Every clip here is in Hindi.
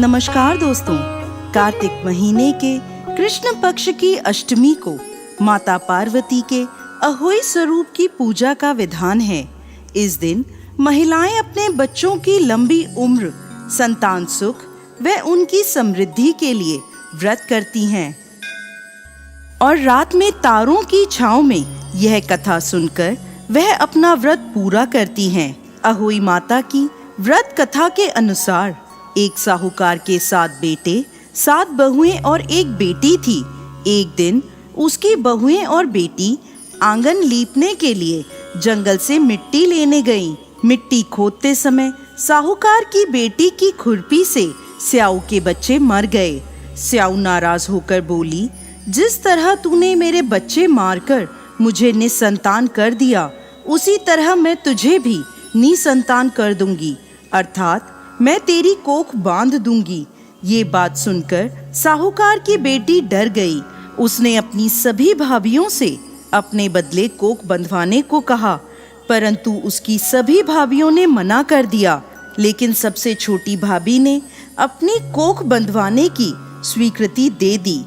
नमस्कार दोस्तों, कार्तिक महीने के कृष्ण पक्ष की अष्टमी को माता पार्वती के अहोई स्वरूप की पूजा का विधान है। इस दिन महिलाएं अपने बच्चों की लंबी उम्र, संतान सुख व उनकी समृद्धि के लिए व्रत करती हैं और रात में तारों की छांव में यह कथा सुनकर वह अपना व्रत पूरा करती हैं। अहोई माता की व्रत कथा के अनुसार एक साहूकार के 7 बेटे, 7 बहुएं और एक बेटी थी। एक दिन उसकी बहुएं और बेटी आंगन लीपने के लिए जंगल से मिट्टी लेने गईं। मिट्टी खोदते समय साहूकार की बेटी की खुरपी से स्याऊ के बच्चे मर गए। स्याऊ नाराज होकर बोली, जिस तरह तूने मेरे बच्चे मारकर मुझे निसंतान कर दिया, उसी तरह मैं तुझे भी निसंतान कर दूंगी, अर्थात मैं तेरी कोख बांध दूंगी। ये बात सुनकर साहूकार की बेटी डर गई। उसने अपनी सभी भाभियों से अपने बदले कोख बंधवाने को कहा, परंतु उसकी सभी भाभियों ने मना कर दिया। लेकिन सबसे छोटी भाभी ने अपनी कोख बंधवाने की स्वीकृति दे दी।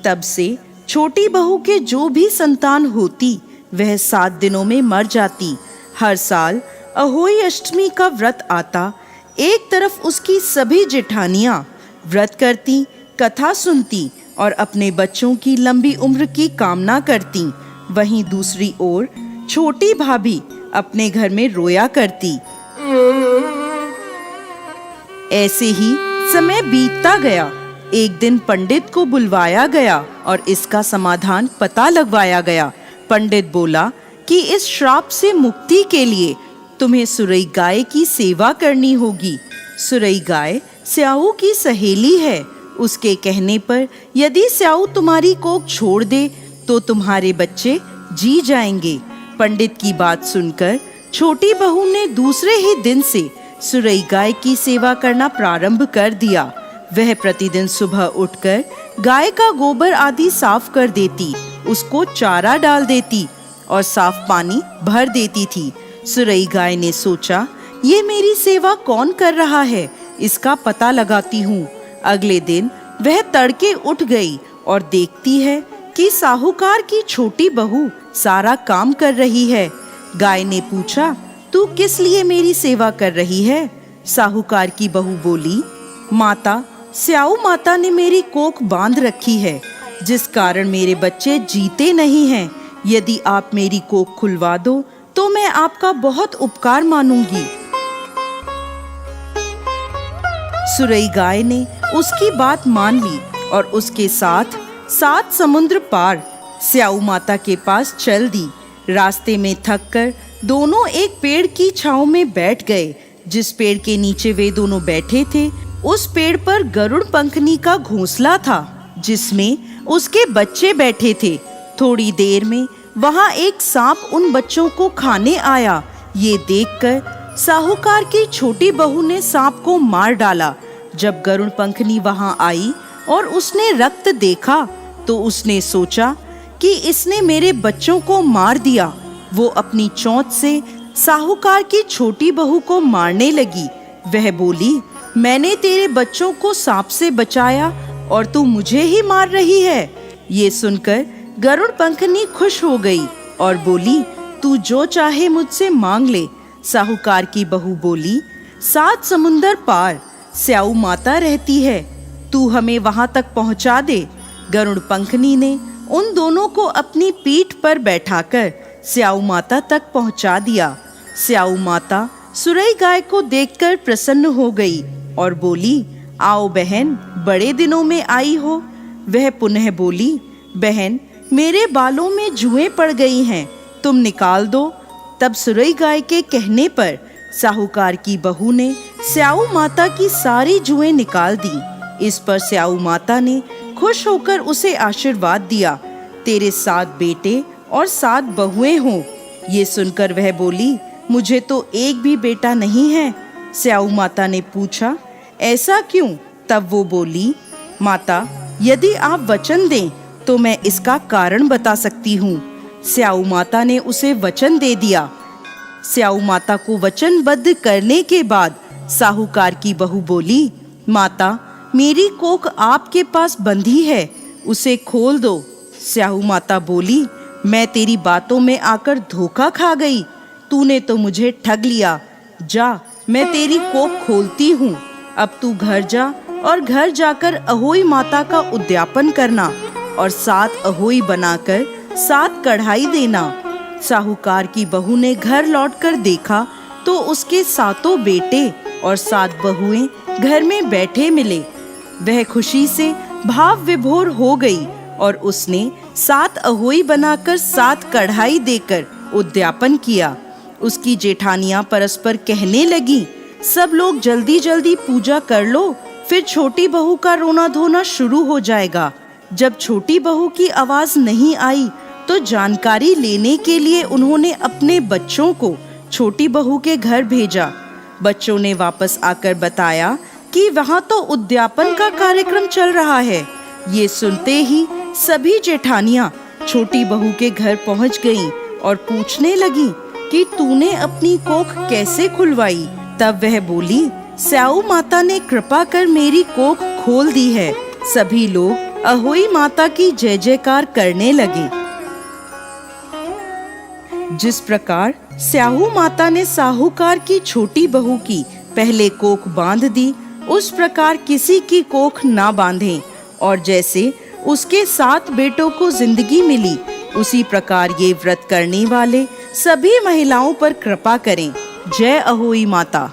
तब से छोटी बहू के जो भी संतान होती वह 7 दिनों में मर जाती। हर साल अहोई अष्टमी का व्रत आता। एक तरफ उसकी सभी जेठानियां व्रत करती, कथा सुनती और अपने बच्चों की लंबी उम्र की कामना करती, वहीं दूसरी ओर छोटी भाभी अपने घर में रोया करती। ऐसे ही समय बीतता गया। एक दिन पंडित को बुलवाया गया और इसका समाधान पता लगवाया गया। पंडित बोला कि इस श्राप से मुक्ति के लिए तुम्हें सुरई गाय की सेवा करनी होगी। सुरई गाय स्याऊ की सहेली है। उसके कहने पर यदि स्याऊ तुम्हारी कोख छोड़ दे तो तुम्हारे बच्चे जी जाएंगे। पंडित की बात सुनकर छोटी बहू ने दूसरे ही दिन से सुरई गाय की सेवा करना प्रारंभ कर दिया। वह प्रतिदिन सुबह उठकर गाय का गोबर आदि साफ कर देती, उसको चारा डाल देती और साफ पानी भर देती थी। सुरई गाय ने सोचा, ये मेरी सेवा कौन कर रहा है, इसका पता लगाती हूँ। अगले दिन वह तड़के उठ गई और देखती है कि साहूकार की छोटी बहू सारा काम कर रही है। गाय ने पूछा, तू किस लिए मेरी सेवा कर रही है? साहूकार की बहू बोली, माता, स्याऊ माता ने मेरी कोख बांध रखी है, जिस कारण मेरे बच्चे जीते नहीं हैं। यदि आप मेरी कोख खुलवा दो तो मैं आपका बहुत उपकार मानूंगी। सुरई गाय ने उसकी बात मान ली और उसके साथ 7 समुद्र पार स्याऊ माता के पास चल दी। रास्ते में थककर दोनों एक पेड़ की छांव में बैठ गए। जिस पेड़ के नीचे वे दोनों बैठे थे, उस पेड़ पर गरुड़ पंखनी का घोंसला था, जिसमें उसके बच्चे बैठे थे। थोड़ी देर में वहां एक सांप उन बच्चों को खाने आया। ये देखकर साहूकार की छोटी बहू ने सांप को मार डाला। जब गरुड़ पंखनी वहां आई और उसने रक्त देखा तो उसने सोचा कि इसने मेरे बच्चों को मार दिया। वो अपनी चोंच से साहूकार की छोटी बहू को मारने लगी। वह बोली, मैंने तेरे बच्चों को सांप से बचाया और तू मुझे ही मार रही है। ये सुनकर गरुड़ पंखनी खुश हो गई और बोली, तू जो चाहे मुझसे मांग ले। साहूकार की बहू बोली, 7 समुंदर पार स्याऊ माता रहती है, तू हमें वहां तक पहुंचा दे। गरुड़ पंखनी ने उन दोनों को अपनी पीठ पर बैठाकर स्याऊ माता तक पहुंचा दिया। स्याऊ माता सुरई गाय को देखकर प्रसन्न हो गई और बोली, आओ बहन, बड़े दिनों में आई हो। वह पुनः बोली, बहन, मेरे बालों में जुएं पड़ गई हैं, तुम निकाल दो। तब सुरई गाय के कहने पर साहूकार की बहू ने स्याऊ माता की सारी जुएं निकाल दी। इस पर स्याऊ माता ने खुश होकर उसे आशीर्वाद दिया, तेरे 7 बेटे और 7 बहुएं हों। ये सुनकर वह बोली, मुझे तो एक भी बेटा नहीं है। स्याऊ माता ने पूछा, ऐसा क्यों? तब वो बोली, माता, यदि आप वचन दें तो मैं इसका कारण बता सकती हूँ। स्याऊ माता ने उसे वचन दे दिया। स्याऊ माता को वचनबद्ध करने के बाद साहूकार की बहू बोली, माता, मेरी कोख आपके पास बंधी है, उसे खोल दो। स्याहू माता बोली, मैं तेरी बातों में आकर धोखा खा गई। तूने तो मुझे ठग लिया। जा, मैं तेरी कोख खोलती हूँ। अब तू घर जा और घर जाकर अहोई माता का उद्यापन करना और 7 अहोई बनाकर 7 कढ़ाई देना। साहूकार की बहू ने घर लौटकर देखा तो उसके 7 बेटे और 7 बहुएं घर में बैठे मिले। वह खुशी से भाव विभोर हो गई और उसने 7 अहोई बनाकर 7 कढ़ाई देकर उद्यापन किया। उसकी जेठानियां परस्पर कहने लगी, सब लोग जल्दी जल्दी पूजा कर लो, फिर छोटी बहू का रोना धोना शुरू हो जाएगा। जब छोटी बहू की आवाज नहीं आई तो जानकारी लेने के लिए उन्होंने अपने बच्चों को छोटी बहू के घर भेजा। बच्चों ने वापस आकर बताया कि वहाँ तो उद्यापन का कार्यक्रम चल रहा है। ये सुनते ही सभी जेठानियां छोटी बहू के घर पहुँच गईं और पूछने लगी कि तूने अपनी कोख कैसे खुलवाई। तब वह बोली, स्याऊ माता ने कृपा कर मेरी कोख खोल दी है। सभी लोग अहोई माता की जय जयकार करने लगे। जिस प्रकार स्याहू माता ने साहूकार की छोटी बहू की पहले कोख बांध दी, उस प्रकार किसी की कोख ना बांधें। और जैसे उसके 7 बेटों को जिंदगी मिली, उसी प्रकार ये व्रत करने वाले सभी महिलाओं पर कृपा करें। जय अहोई माता।